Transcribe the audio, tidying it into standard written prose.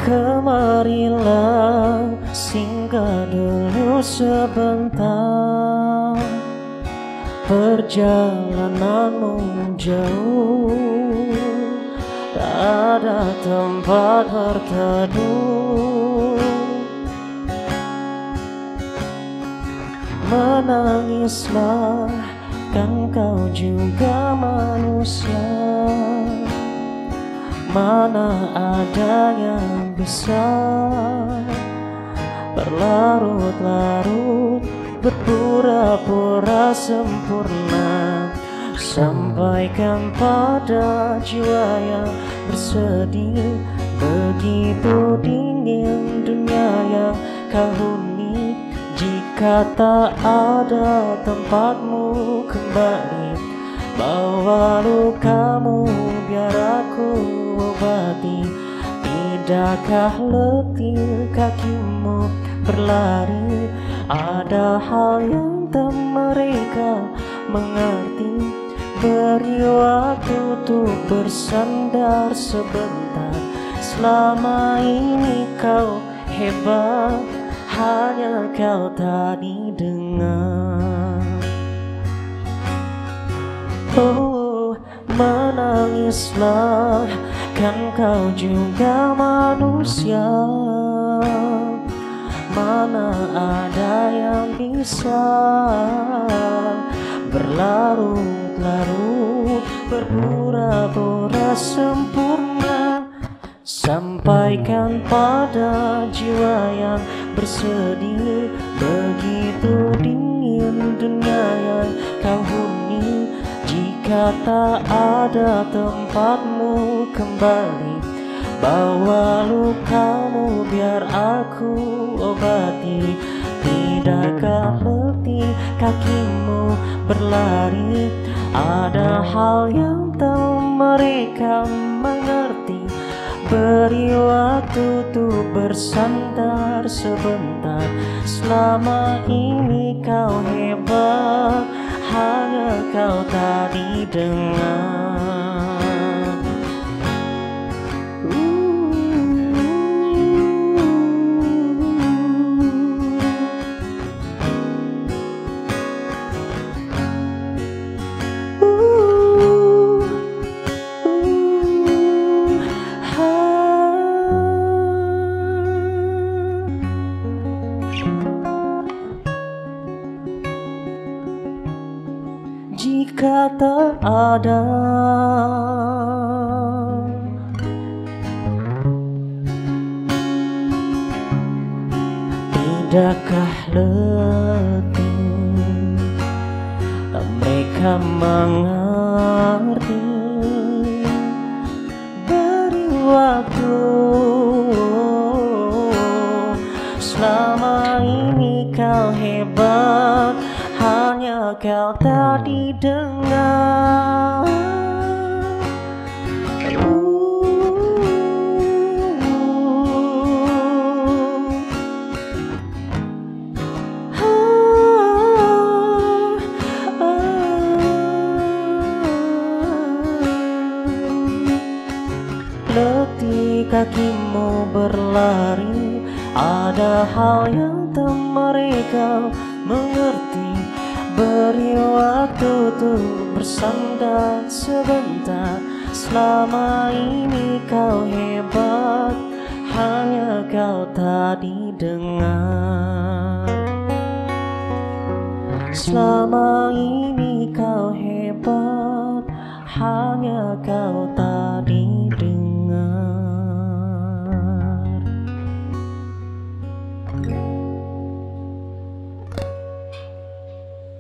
Kemarilah singgah dulu sebentar, perjalananmu jauh, tak ada tempat berteduh. Menangislah, kan kau juga manusia. Mana ada yang bisa berlarut-larut, berpura-pura sempurna. Sampaikan pada jiwa yang bersedih, begitu dingin dunia yang kau huni. Jika tak ada tempatmu kembali, bawa lukamu biar aku obati. Tidakkah letih kakimu berlari? Ada hal yang tak mereka mengerti. Beri waktu untuk bersandar sebentar. Selama ini kau hebat, hanya kau tak didengar. Oh, menangislah, kan kau juga manusia. Mana ada yang bisa berlarut-larut, berpura-pura sempurna. Sampaikan pada jiwa yang bersedih, begitu dingin dunia yang kau huni. Jika tak ada tempatmu kembali, bawa lukamu biar aku obati. Tidakkah letih kakimu berlari? Ada hal yang tak mereka mengerti. Beri waktu untuk bersandar sebentar. Selama ini kau hebat, hanya kau tak didengar. Jika tak ada tidakkah letih, tak mereka mengerti. Beri waktu, selama ini kau hebat, hanya kau tak didengar. Letih kakimu berlari, ada hal yang tak mereka mengerti. Beri waktu untuk bersandar sebentar. Selama ini kau hebat, hanya kau tak didengar. Selama ini kau hebat, hanya kau tak didengar.